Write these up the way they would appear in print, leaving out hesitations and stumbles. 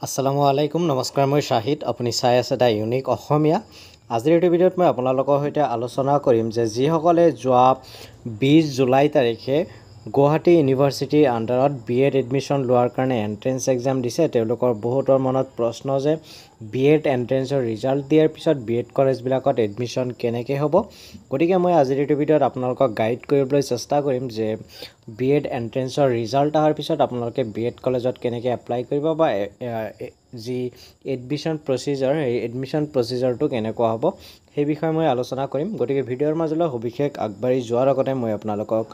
আসসালামু আলাইকুম নমস্কাৰ মই শাহিদ আপুনি চাই আছে দা ইউনিক অসমীয়া আজিৰ এই ভিডিঅ'ত মই আপোনালোকৰ সৈতে আলোচনা কৰিম যে যিসকলে যোৱা 20 জুলাই তাৰিখে গুৱাহাটী ইউনিভাৰ্চিটিৰ আণ্ডাৰত বিএড এডমিশ্যন লোৱাৰ কাৰণে এন্ট্ৰেন্স এক্সাম দিছে তেওঁলোকৰ বহুতৰ মনত প্ৰশ্ন যে বিএড এন্ট্ৰেন্সৰ ৰিজাল্ট দিয়াৰ পিছত বিএড কলেজবিলাকত এডমিশ্যন কেনেকৈ হ'ব গতিকে মই আজিৰ এই ভিডিঅ'ত আপোনালোকক গাইড কৰিবলৈ চেষ্টা কৰিম যে বিএড এন্ট্ৰেন্সৰ ৰিজাল্ট অহাৰ পিছত আপোনালোকে বিএড কলেজত কেনেকৈ এপ্লাই কৰিব বা যি এডমিশ্যন প্ৰচিজাৰ এই এডমিশ্যন প্ৰচিজাৰটো কেনেকুৱা হ'ব সেই বিষয়ে মই আলোচনা কৰিম গতিকে ভিডিঅ'ৰ মাজলৈ সবিশেষ আগবাঢ়ি যোৱাৰ আগতে মই আপোনালোকক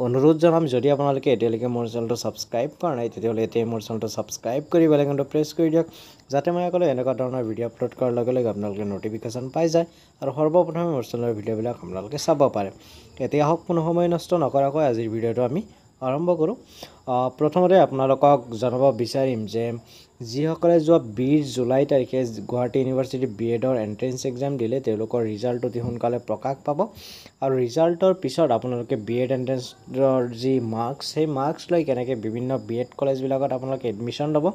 অনুৰোধ জনাম যদি আপোনালোকে এতিয়ালৈকে মোৰ চেনেলটো ছাবস্ক্ৰাইব কৰা নাই তেতিয়াহ'লে এতিয়া মোৰ চেনেলটো ছাবস্ক্ৰাইব কৰি বেল আইকনটো প্ৰেছ কৰি দিয়ক যাতে মই অকলে এনেকুৱা ধৰণৰ ভিডিঅ' আপলোড কৰাৰ লগে লগে আপোনালোকে নটিফিকেশ্যন পাই যায় আৰু সৰ্বপ্ৰথমে মোৰ চেনেলৰ ভিডিঅ'বিলাক আপোনালোকে চাব পাৰে এতিয়া হওক কোনো সময় নষ্ট নকৰাকৈ আজিৰ ভিডিঅ'টো আমি আৰম্ভ কৰোঁ প্ৰথমতে আপোনালোকক জনাব বিচাৰিম যে যিসকলে যোৱা 20 জুলাই তাৰিখে গুৱাহাটী ইউনিভাৰ্চিটি বিএডৰ এন্ট্ৰেন্স এক্সাম দিলে তেওঁলোকৰ ৰিজাল্ট অতি সোনকালে প্ৰকাশ পাব আৰু ৰিজাল্টৰ পিছত আপোনালোকে বিএড এন্ট্ৰেন্সৰ যি মাৰ্কছ সেই মাৰ্কছ লৈ কেনেকৈ বিভিন্ন বিএড কলেজবিলাকত আপোনালোকে এডমিশ্যন ল'ব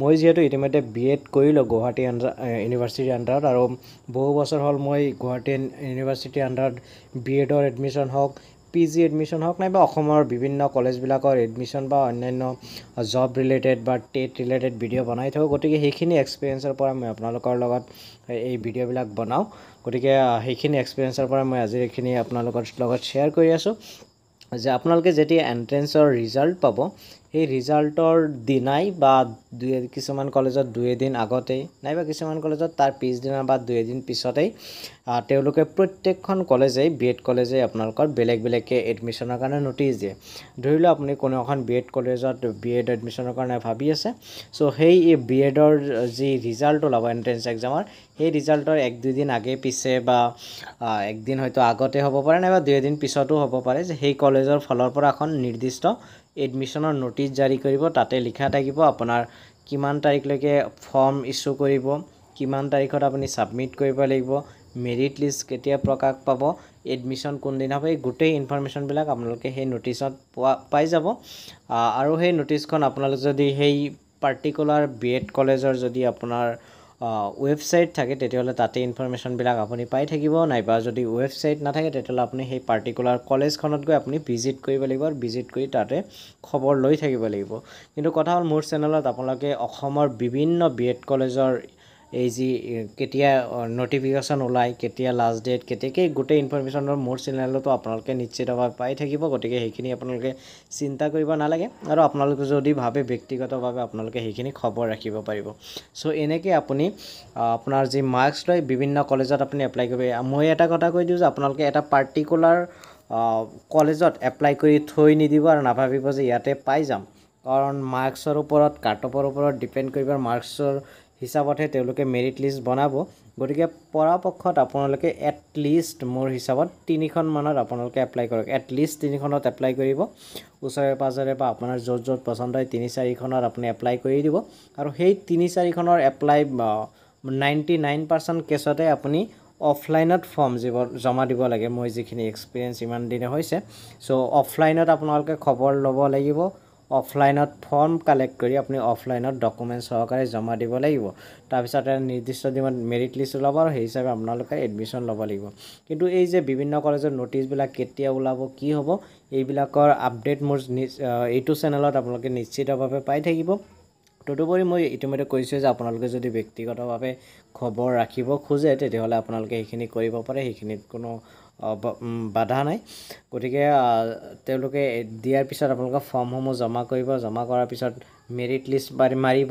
মই যিহেতু ইতিমধ্যে বিএড কৰিলোঁ গুৱাহাটী ইউনিভাৰ্চিটিৰ আণ্ডাৰত আৰু বহু বছৰ হ'ল মই গুৱাহাটী ইউনিভাৰ্চিটিৰ আণ্ডাৰত বিএডৰ এডমিশ্যন হওক পিজি এডমিশ্যন হওক নাইবা অসমৰ বিভিন্ন কলেজবিলাকৰ এডমিশ্যন বা অন্যান্য জব ৰিলেটেড বা টেট ৰিলেটেড ভিডিঅ' বনাই থাকোঁ গতিকে সেইখিনি এক্সপিৰিয়েঞ্চৰ পৰা মই আপোনালোকৰ লগত এই ভিডিঅ'বিলাক বনাওঁ গতিকে সেইখিনি এক্সপিৰিয়েঞ্চৰ পৰা মই আজি এইখিনি আপোনালোকৰ লগত শ্বেয়াৰ কৰি আছোঁ যে আপোনালোকে যেতিয়া এন্ট্ৰেন্সৰ ৰিজাল্ট পাব সেই ৰিজাল্টৰ দিনাই বা কিছুমান কলেজত 2 এদিন আগতেই নাইবা কিছুমান কলেজত তাৰ পিছদিনা বা 2 এদিন পিছতেই তেওঁলোকে প্ৰত্যেকখন কলেজেই বিএড কলেজে আপোনালোকৰ বেলেগ বেলেগকৈ এডমিশ্যনৰ কাৰণে নটিচ দিয়ে ধৰি লওক আপুনি কোনো এখন বিএড কলেজত বিএড এডমিশ্যনৰ কাৰণে ভাবি আছে চ' সেই বিএডৰ যি ৰিজাল্ট ওলাব এন্ট্ৰেন্স এক্সামৰ সেই ৰিজাল্টৰ 1-2 দিন আগে পিছে বা একদিন হয়তো আগতে হ'ব পাৰে নাইবা 2 এদিন পিছতো হ'ব পাৰে যে সেই কলেজৰ ফালৰ পৰা এখন নিৰ্দিষ্ট এডমিশ্যনৰ নটিচ জাৰি কৰিব তাতে লিখা থাকিব আপোনাৰ কিমান তাৰিখলৈকে ফৰ্ম ইছ্যু কৰিব কিমান তাৰিখত আপুনি ছাবমিট কৰিব লাগিব মেৰিট লিষ্ট কেতিয়া প্ৰকাশ পাব এডমিশ্যন কোনদিনা হ'ব এই গোটেই ইনফৰমেশ্যনবিলাক আপোনালোকে সেই নটিচত পাই যাব আৰু সেই নটিচখন আপোনালোকে যদি সেই পাৰ্টিকুলাৰ বিএড কলেজৰ যদি আপোনাৰ ৱেবছাইট থাকে তেতিয়াহ'লে তাতে ইনফৰমেশ্যনবিলাক আপুনি পাই থাকিব নাইবা যদি ৱেবছাইট নাথাকে তেতিয়াহ'লে আপুনি সেই পাৰ্টিকুলাৰ কলেজখনত গৈ আপুনি ভিজিট কৰিব লাগিব আৰু ভিজিট কৰি তাতে খবৰ লৈ থাকিব লাগিব কিন্তু কথা হ'ল মোৰ চেনেলত আপোনালোকে অসমৰ বিভিন্ন বিএড কলেজৰ এই যি কেতিয়া নটিফিকেশ্যন ওলায় কেতিয়া লাষ্ট ডেট কেতিয়াকৈ গোটেই ইনফৰমেশ্যনৰ মোৰ চেনেলতো আপোনালোকে নিশ্চিতভাৱে পাই থাকিব গতিকে সেইখিনি আপোনালোকে চিন্তা কৰিব নালাগে আৰু আপোনালোকে যদি ভাবে ব্যক্তিগতভাৱে আপোনালোকে সেইখিনি খবৰ ৰাখিব পাৰিব চ' এনেকৈ আপুনি আপোনাৰ যি মাৰ্কছ লৈ বিভিন্ন কলেজত আপুনি এপ্লাই কৰিব মই এটা কথা কৈ দিওঁ যে আপোনালোকে এটা পাৰ্টিকুলাৰ কলেজত এপ্লাই কৰি থৈ নিদিব আৰু নাভাবিব যে ইয়াতে পাই যাম কাৰণ মাৰ্কছৰ ওপৰত কাট অফৰ ওপৰত ডিপেণ্ড কৰিব মাৰ্কছৰ হিচাপতহে তেওঁলোকে মেৰিট লিষ্ট বনাব গতিকে পৰাপক্ষত আপোনালোকে এটলিষ্ট মোৰ হিচাপত 3খন মানত আপোনালোকে এপ্লাই কৰক এটলিষ্ট 3খনত এপ্লাই কৰিব ওচৰে পাজৰে বা আপোনাৰ য'ত য'ত পচন্দ হয় 3-4খনত আপুনি এপ্লাই কৰি দিব আৰু সেই 3-4খনৰ এপ্লাই 99% কেছতে আপুনি অফলাইনত ফৰ্ম জমা দিব লাগে মই যিখিনি এক্সপিৰিয়েঞ্চ ইমান দিনে হৈছে চ' অফলাইনত আপোনালোকে খবৰ ল'ব লাগিব অফলাইনত ফৰ্ম কালেক্ট কৰি আপুনি অফলাইনত ডকুমেণ্ট সহকাৰে জমা দিব লাগিব তাৰপিছত এটা নিৰ্দিষ্ট দিনত মেৰিট লিষ্ট ওলাব আৰু সেই হিচাপে আপোনালোকে এডমিশ্যন ল'ব লাগিব কিন্তু এই যে বিভিন্ন কলেজৰ নটিচবিলাক কেতিয়া ওলাব কি হ'ব এইবিলাকৰ আপডেট মোৰ এইটো চেনেলত আপোনালোকে নিশ্চিতভাৱে পাই থাকিব তদুপৰি মই ইতিমধ্যে কৈছোঁ যে আপোনালোকে যদি ব্যক্তিগতভাৱে খবৰ ৰাখিব খোজে তেতিয়াহ'লে আপোনালোকে সেইখিনি কৰিব পাৰে সেইখিনিত কোনো বাধা নাই গতিকে তেওঁলোকে দিয়াৰ পিছত আপোনালোকে ফৰ্মসমূহ জমা কৰিব জমা কৰাৰ পিছত মেৰিট লিষ্ট মাৰিব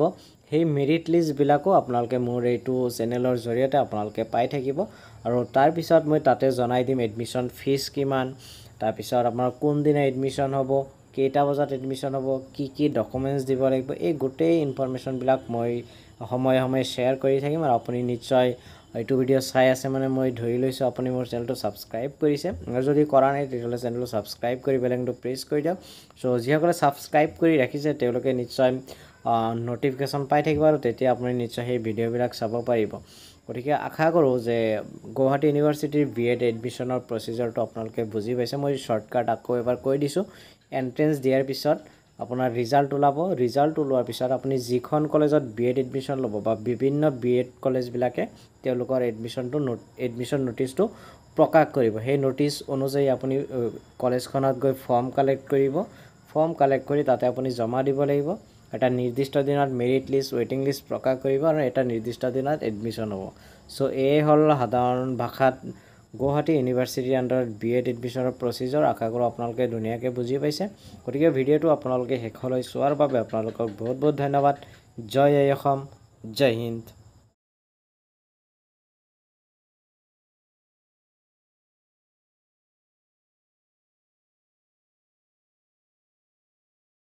সেই মেৰিট লিষ্টবিলাকো আপোনালোকে মোৰ এইটো চেনেলৰ জৰিয়তে আপোনালোকে পাই থাকিব আৰু তাৰপিছত মই তাতে জনাই দিম এডমিশ্যন ফিজ কিমান তাৰপিছত আপোনাৰ কোনদিনা এডমিশ্যন হ'ব কেইটা বজাত এডমিশ্যন হ'ব কি ডকুমেণ্টছ দিব লাগিব এই গোটেই ইনফৰমেশ্যনবিলাক মই সময়ে সময়ে শ্বেয়াৰ কৰি থাকিম আৰু আপুনি নিশ্চয় এইটো ভিডিঅ' চাই আছে মানে মই ধৰি লৈছোঁ আপুনি মোৰ চেনেলটো ছাবস্ক্ৰাইব কৰিছে আৰু যদি কৰা নাই তেতিয়াহ'লে চেনেলটো ছাবস্ক্ৰাইব কৰি বেল আইকনটো প্ৰেছ কৰি দিয়ক চ' যিসকলে ছাবস্ক্ৰাইব কৰি ৰাখিছে তেওঁলোকে নিশ্চয় নটিফিকেশ্যন পাই থাকিব আৰু তেতিয়া আপুনি নিশ্চয় সেই ভিডিঅ'বিলাক চাব পাৰিব গতিকে আশা কৰোঁ যে গুৱাহাটী ইউনিভাৰ্চিটিৰ বিএড এডমিশ্যনৰ প্ৰচিজাৰটো আপোনালোকে বুজি পাইছে মই শ্বৰ্টকাট আকৌ এবাৰ কৈ দিছোঁ এন্ট্ৰেন্স দিয়াৰ পিছত আপোনাৰ ৰিজাল্ট ওলাব ৰিজাল্ট ওলোৱাৰ পিছত আপুনি যিখন কলেজত বিএড এডমিশ্যন ল'ব বা বিভিন্ন বিএড কলেজবিলাকে তেওঁলোকৰ এডমিশ্যন নটিচটো প্ৰকাশ কৰিব সেই নটিচ অনুযায়ী আপুনি কলেজখনত গৈ ফৰ্ম কালেক্ট কৰিব ফৰ্ম কালেক্ট কৰি তাতে আপুনি জমা দিব লাগিব এটা নিৰ্দিষ্ট দিনত মেৰিট লিষ্ট ৱেটিং লিষ্ট প্ৰকাশ কৰিব আৰু এটা নিৰ্দিষ্ট দিনত এডমিশ্যন হ'ব সো এই হ'ল সাধাৰণ ভাষাত গুৱাহাটী ইউনিভাৰ্চিটিৰ আণ্ডাৰত বিএড এডমিশ্যনৰ প্ৰচিজাৰ আশা কৰোঁ আপোনালোকে ধুনীয়াকৈ বুজি পাইছে গতিকে ভিডিঅ'টো আপোনালোকে শেষলৈ চোৱাৰ বাবে আপোনালোকক বহুত বহুত ধন্যবাদ জয় অসম জয় হিন্দ